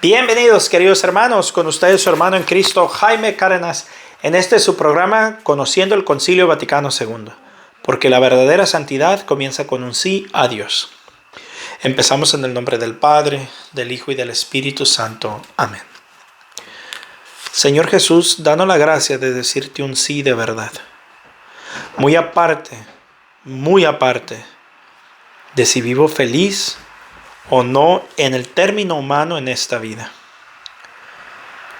Bienvenidos, queridos hermanos, con ustedes su hermano en Cristo, Jaime Cárdenas, en su programa Conociendo el Concilio Vaticano II, porque la verdadera santidad comienza con un sí a Dios. Empezamos en el nombre del Padre, del Hijo y del Espíritu Santo. Amén. Señor Jesús, danos la gracia de decirte un sí de verdad. Muy aparte de si vivo feliz o no en el término humano en esta vida.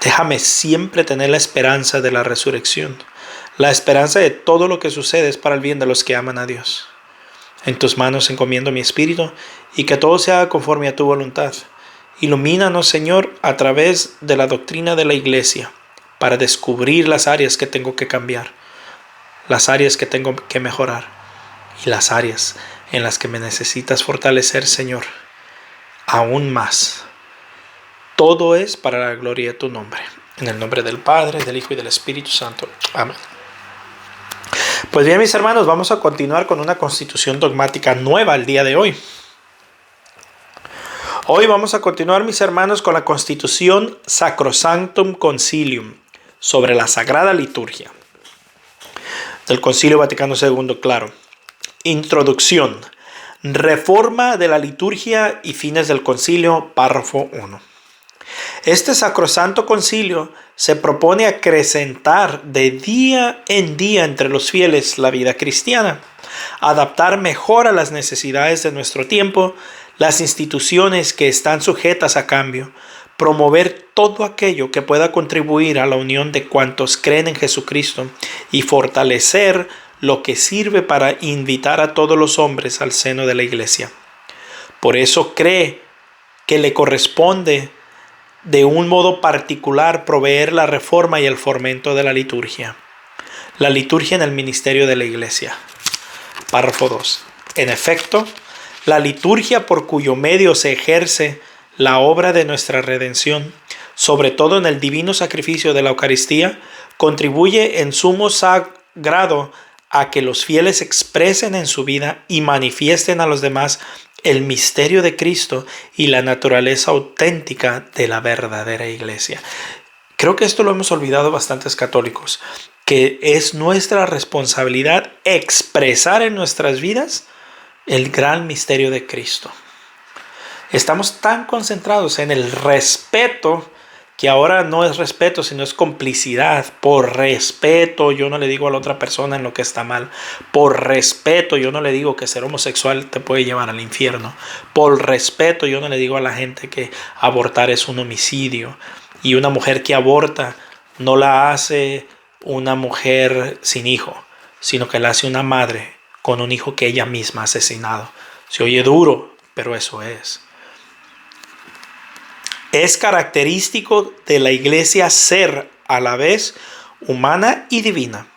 Déjame siempre tener la esperanza de la resurrección. La esperanza de todo lo que sucede es para el bien de los que aman a Dios. En tus manos encomiendo mi espíritu y que todo se haga conforme a tu voluntad. Ilumínanos, Señor, a través de la doctrina de la Iglesia para descubrir las áreas que tengo que cambiar, las áreas que tengo que mejorar y las áreas en las que me necesitas fortalecer, Señor, aún más. Todo es para la gloria de tu nombre. En el nombre del Padre, del Hijo y del Espíritu Santo. Amén. Pues bien, mis hermanos, vamos a continuar con una constitución dogmática nueva el día de hoy. Hoy vamos a continuar, mis hermanos, con la Constitución Sacrosanctum Concilium sobre la Sagrada Liturgia del Concilio Vaticano II, claro. Introducción. Reforma de la liturgia y fines del concilio, párrafo 1. Este sacrosanto concilio se propone acrecentar de día en día entre los fieles la vida cristiana, adaptar mejor a las necesidades de nuestro tiempo, las instituciones que están sujetas a cambio, promover todo aquello que pueda contribuir a la unión de cuantos creen en Jesucristo y fortalecer lo que sirve para invitar a todos los hombres al seno de la Iglesia. Por eso cree que le corresponde de un modo particular proveer la reforma y el fomento de la liturgia. La liturgia en el ministerio de la Iglesia. Párrafo 2. En efecto, la liturgia por cuyo medio se ejerce la obra de nuestra redención, sobre todo en el divino sacrificio de la Eucaristía, contribuye en sumo grado a que los fieles expresen en su vida y manifiesten a los demás el misterio de Cristo y la naturaleza auténtica de la verdadera Iglesia. Creo que esto lo hemos olvidado bastantes católicos, que es nuestra responsabilidad expresar en nuestras vidas el gran misterio de Cristo. Estamos tan concentrados en el respeto que ahora no es respeto, sino es complicidad. Por respeto, yo no le digo a la otra persona en lo que está mal. Por respeto, yo no le digo que ser homosexual te puede llevar al infierno. Por respeto, yo no le digo a la gente que abortar es un homicidio. Y una mujer que aborta no la hace una mujer sin hijo, sino que la hace una madre con un hijo que ella misma ha asesinado. Se oye duro, pero eso es. Es característico de la Iglesia ser a la vez humana y divina,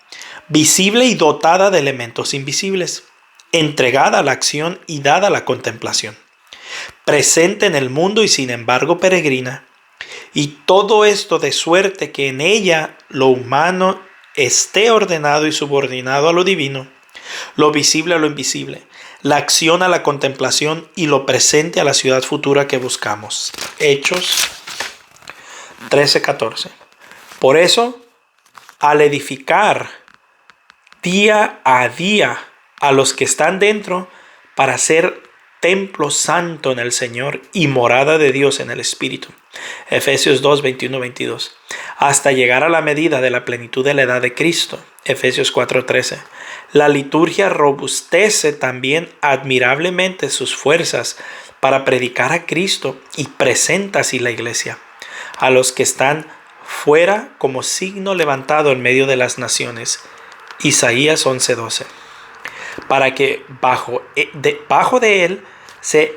visible y dotada de elementos invisibles, entregada a la acción y dada a la contemplación, presente en el mundo y sin embargo peregrina, y todo esto de suerte que en ella lo humano esté ordenado y subordinado a lo divino, lo visible a lo invisible, la acción a la contemplación y lo presente a la ciudad futura que buscamos. Hechos 13:14. Por eso, al edificar día a día a los que están dentro para ser templo santo en el Señor y morada de Dios en el Espíritu. Efesios 2:21-22. Hasta llegar a la medida de la plenitud de la edad de Cristo. Efesios 4:13. La liturgia robustece también admirablemente sus fuerzas para predicar a Cristo y presenta así la Iglesia a los que están fuera como signo levantado en medio de las naciones. Isaías 11:12. Para que bajo de él se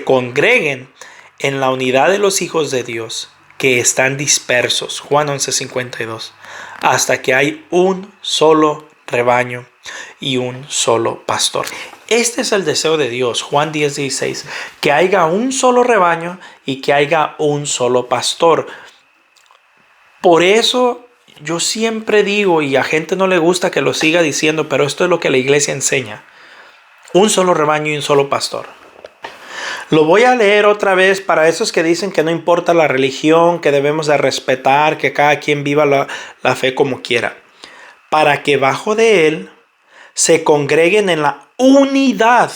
congreguen en la unidad de los hijos de Dios que están dispersos, Juan 11:52, hasta que hay un solo rebaño y un solo pastor. Este es el deseo de Dios, Juan 10:16, que haya un solo rebaño y que haya un solo pastor. Por eso yo siempre digo, y a gente no le gusta que lo siga diciendo, pero esto es lo que la Iglesia enseña: un solo rebaño y un solo pastor. Lo voy a leer otra vez para esos que dicen que no importa la religión, que debemos de respetar, que cada quien viva la fe como quiera. Para que bajo de él se congreguen en la unidad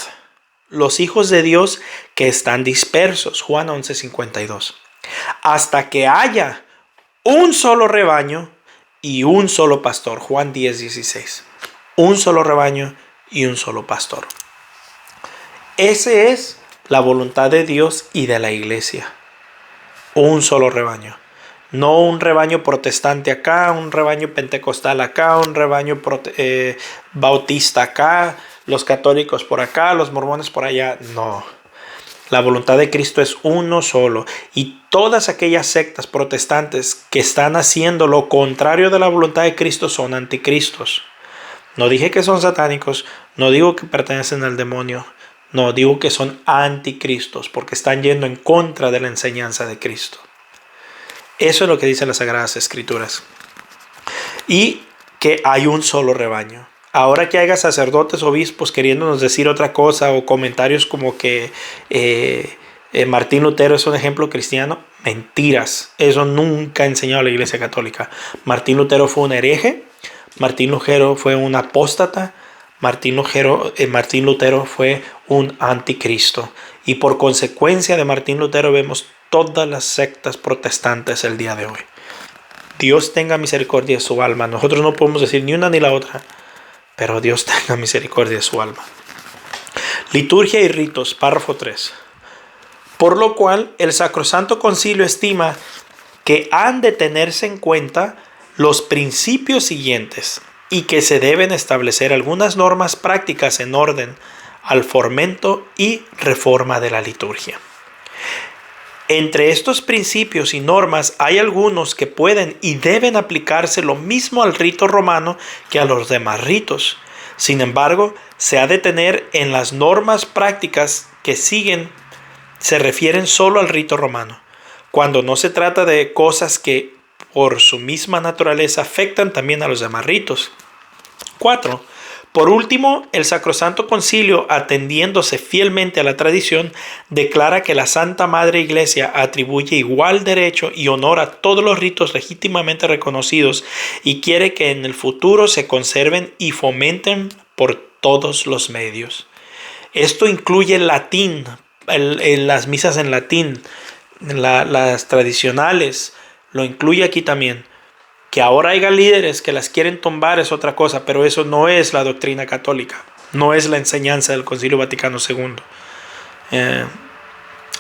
los hijos de Dios que están dispersos. Juan 11:52. Hasta que haya un solo rebaño y un solo pastor. Juan 10:16. Un solo rebaño y un solo pastor. Ese es la voluntad de Dios y de la iglesia. Un solo rebaño. No un rebaño protestante acá, un rebaño pentecostal acá, un rebaño bautista acá, los católicos por acá, los mormones por allá. No. La voluntad de Cristo es uno solo. Y todas aquellas sectas protestantes que están haciendo lo contrario de la voluntad de Cristo son anticristos. No dije que son satánicos, no digo que pertenecen al demonio. No, digo que son anticristos porque están yendo en contra de la enseñanza de Cristo. Eso es lo que dicen las Sagradas Escrituras. Y que hay un solo rebaño. Ahora que haya sacerdotes, obispos queriéndonos decir otra cosa o comentarios como que Martín Lutero es un ejemplo cristiano, mentiras. Eso nunca ha enseñado la Iglesia Católica. Martín Lutero fue un hereje, Martín Lutero fue un apóstata, Martín Lutero fue un anticristo. Y por consecuencia de Martín Lutero vemos todas las sectas protestantes el día de hoy. Dios tenga misericordia de su alma. Nosotros no podemos decir ni una ni la otra, pero Dios tenga misericordia de su alma. Liturgia y ritos, párrafo 3. Por lo cual el Sacrosanto Concilio estima que han de tenerse en cuenta los principios siguientes y que se deben establecer algunas normas prácticas en orden al fomento y reforma de la liturgia. Entre estos principios y normas hay algunos que pueden y deben aplicarse lo mismo al rito romano que a los demás ritos. Sin embargo, se ha de tener en las normas prácticas que siguen se refieren solo al rito romano, cuando no se trata de cosas que por su misma naturaleza afectan también a los demás ritos. 4. Por último, el Sacrosanto Concilio, atendiéndose fielmente a la tradición, declara que la Santa Madre Iglesia atribuye igual derecho y honor a todos los ritos legítimamente reconocidos y quiere que en el futuro se conserven y fomenten por todos los medios. Esto incluye el latín, las misas en latín, las tradicionales, lo incluye aquí también. Que ahora haya líderes que las quieren tumbar es otra cosa, pero eso no es la doctrina católica, no es la enseñanza del Concilio Vaticano II.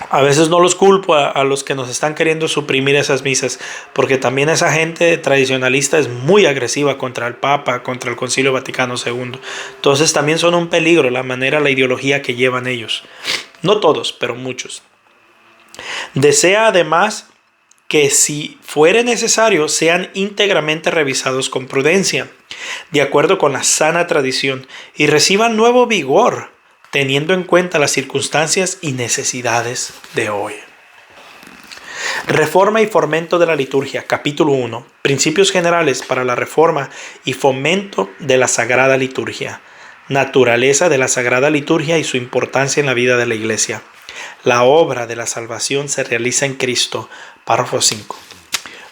A veces no los culpo a los que nos están queriendo suprimir esas misas, porque también esa gente tradicionalista es muy agresiva contra el Papa, contra el Concilio Vaticano II. Entonces también son un peligro la ideología que llevan ellos. No todos, pero muchos. Desea además que si fuere necesario sean íntegramente revisados con prudencia, de acuerdo con la sana tradición, y reciban nuevo vigor, teniendo en cuenta las circunstancias y necesidades de hoy. Reforma y fomento de la liturgia, capítulo 1. Principios generales para la reforma y fomento de la Sagrada Liturgia. Naturaleza de la Sagrada Liturgia y su importancia en la vida de la Iglesia. La obra de la salvación se realiza en Cristo. Párrafo 5.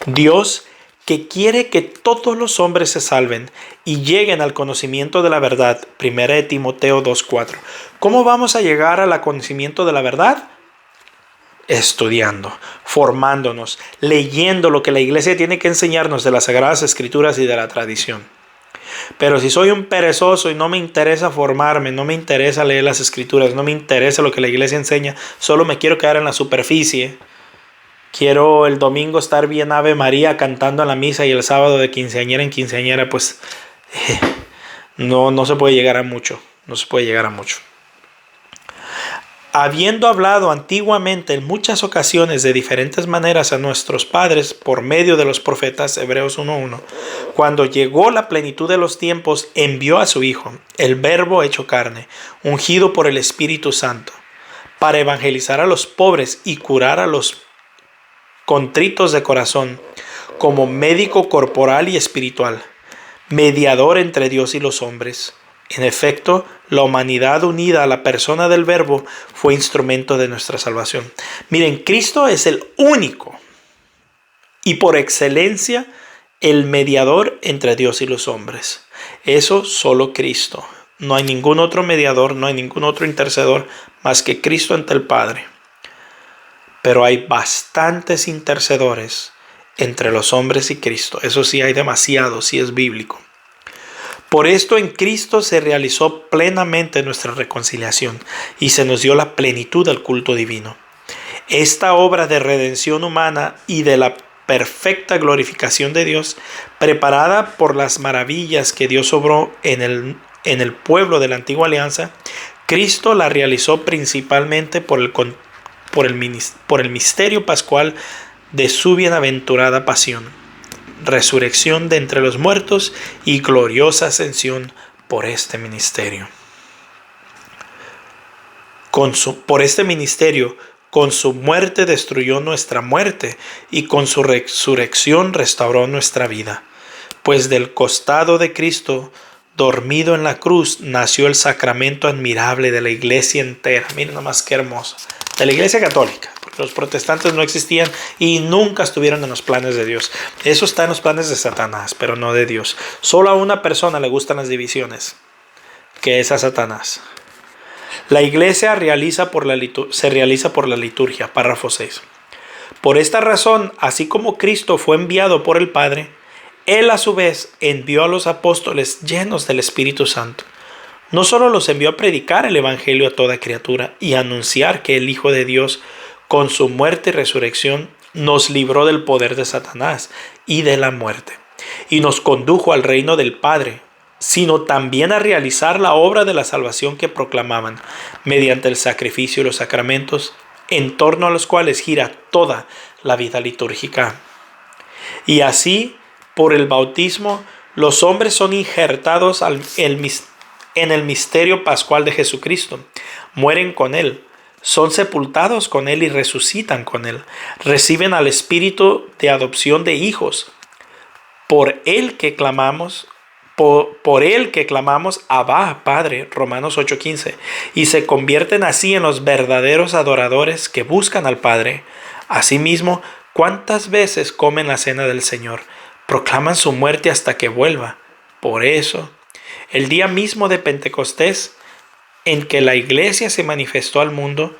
Dios, que quiere que todos los hombres se salven y lleguen al conocimiento de la verdad. 1 Timoteo 2:4. ¿Cómo vamos a llegar al conocimiento de la verdad? Estudiando, formándonos, leyendo lo que la iglesia tiene que enseñarnos de las Sagradas Escrituras y de la tradición. Pero si soy un perezoso y no me interesa formarme, no me interesa leer las Escrituras, no me interesa lo que la iglesia enseña, solo me quiero quedar en la superficie. Quiero el domingo estar bien Ave María cantando en la misa y el sábado de quinceañera en quinceañera, pues no se puede llegar a mucho. No se puede llegar a mucho. Habiendo hablado antiguamente en muchas ocasiones de diferentes maneras a nuestros padres por medio de los profetas, Hebreos 1:1, cuando llegó la plenitud de los tiempos, envió a su Hijo, el Verbo hecho carne, ungido por el Espíritu Santo, para evangelizar a los pobres y curar a los contritos de corazón, como médico corporal y espiritual, mediador entre Dios y los hombres, En efecto, la humanidad unida a la persona del Verbo fue instrumento de nuestra salvación. Miren, Cristo es el único y por excelencia el mediador entre Dios y los hombres. Eso solo Cristo. No hay ningún otro mediador, no hay ningún otro intercedor más que Cristo ante el Padre. Pero hay bastantes intercedores entre los hombres y Cristo. Eso sí, hay demasiados, sí es bíblico. Por esto en Cristo se realizó plenamente nuestra reconciliación y se nos dio la plenitud del culto divino. Esta obra de redención humana y de la perfecta glorificación de Dios, preparada por las maravillas que Dios obró en el pueblo de la antigua alianza, Cristo la realizó principalmente por el misterio pascual de su bienaventurada pasión, resurrección de entre los muertos y gloriosa ascensión por este ministerio. Por este ministerio, con su muerte destruyó nuestra muerte y con su resurrección restauró nuestra vida. Pues del costado de Cristo, dormido en la cruz, nació el sacramento admirable de la iglesia entera. Miren nomás qué hermoso. De la iglesia católica. Porque los protestantes no existían y nunca estuvieron en los planes de Dios. Eso está en los planes de Satanás, pero no de Dios. Solo a una persona le gustan las divisiones, que es a Satanás. La iglesia se realiza por la liturgia, párrafo 6. Por esta razón, así como Cristo fue enviado por el Padre, Él a su vez envió a los apóstoles llenos del Espíritu Santo. No solo los envió a predicar el Evangelio a toda criatura y a anunciar que el Hijo de Dios, con su muerte y resurrección, nos libró del poder de Satanás y de la muerte, y nos condujo al reino del Padre, sino también a realizar la obra de la salvación que proclamaban, mediante el sacrificio y los sacramentos, en torno a los cuales gira toda la vida litúrgica. Y así, por el bautismo, los hombres son injertados en el misterio pascual de Jesucristo, mueren con Él, son sepultados con Él y resucitan con Él, reciben al Espíritu de adopción de hijos, por Él que clamamos, Abba, Padre, Romanos 8:15, y se convierten así en los verdaderos adoradores que buscan al Padre. Asimismo, ¿cuántas veces comen la cena del Señor? Proclaman su muerte hasta que vuelva. Por eso, el día mismo de Pentecostés, en que la iglesia se manifestó al mundo,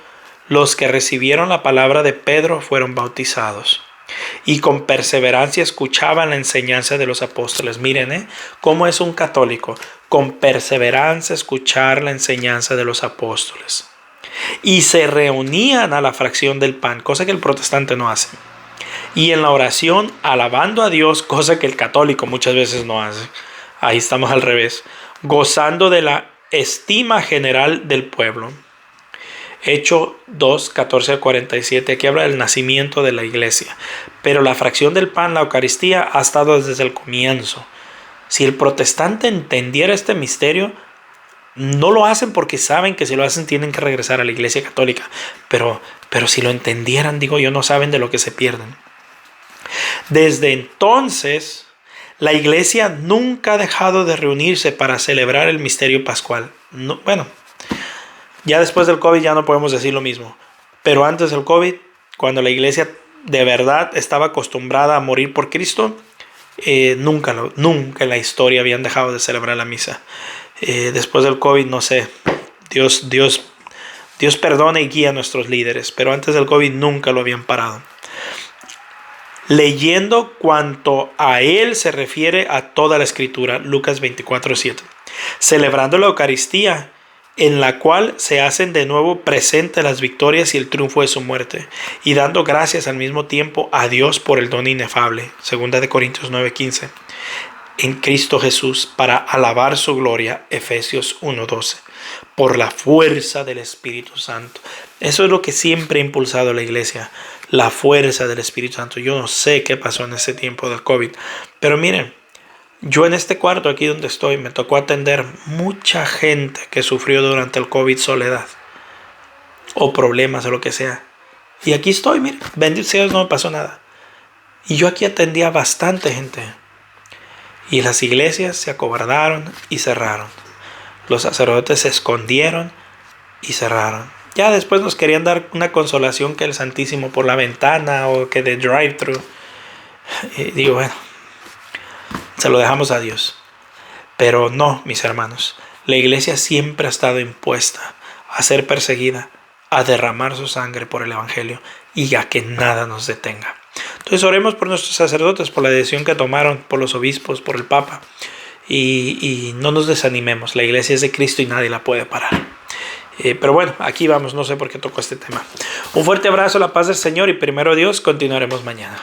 los que recibieron la palabra de Pedro fueron bautizados. Y con perseverancia escuchaban la enseñanza de los apóstoles. Miren, cómo es un católico. Con perseverancia escuchar la enseñanza de los apóstoles. Y se reunían a la fracción del pan, cosa que el protestante no hace. Y en la oración, alabando a Dios, cosa que el católico muchas veces no hace. Ahí estamos al revés. Gozando de la estima general del pueblo. Hecho 2, 14 al 47, aquí habla del nacimiento de la iglesia. Pero la fracción del pan, la Eucaristía, ha estado desde el comienzo. Si el protestante entendiera este misterio, no lo hacen porque saben que si lo hacen tienen que regresar a la iglesia católica. Pero si lo entendieran, digo yo, no saben de lo que se pierden. Desde entonces, la iglesia nunca ha dejado de reunirse para celebrar el misterio pascual. No, bueno, ya después del COVID ya no podemos decir lo mismo. Pero antes del COVID, cuando la iglesia de verdad estaba acostumbrada a morir por Cristo, nunca en la historia habían dejado de celebrar la misa. Después del COVID, no sé, Dios perdone y guía a nuestros líderes, pero antes del COVID nunca lo habían parado. Leyendo cuanto a Él se refiere a toda la Escritura, Lucas 24:7. Celebrando la Eucaristía, en la cual se hacen de nuevo presentes las victorias y el triunfo de su muerte, y dando gracias al mismo tiempo a Dios por el don inefable, 2 Corintios 9:15, en Cristo Jesús, para alabar su gloria, Efesios 1:12, por la fuerza del Espíritu Santo. Eso es lo que siempre ha impulsado la iglesia, la fuerza del Espíritu Santo. Yo no sé qué pasó en ese tiempo del COVID, pero miren, yo en este cuarto aquí donde estoy me tocó atender mucha gente que sufrió durante el COVID soledad o problemas o lo que sea. Y aquí estoy, miren, bendito sea Dios, no me pasó nada. Y yo aquí atendía a bastante gente. Y las iglesias se acobardaron y cerraron. Los sacerdotes se escondieron y cerraron. Ya después nos querían dar una consolación que el Santísimo por la ventana o que de drive-thru. Y digo, bueno, se lo dejamos a Dios. Pero no, mis hermanos. La iglesia siempre ha estado impuesta a ser perseguida, a derramar su sangre por el Evangelio y a que nada nos detenga. Entonces oremos por nuestros sacerdotes, por la decisión que tomaron, por los obispos, por el Papa. Y no nos desanimemos. La iglesia es de Cristo y nadie la puede parar. Pero bueno, aquí vamos. No sé por qué tocó este tema. Un fuerte abrazo, la paz del Señor y primero Dios, continuaremos mañana.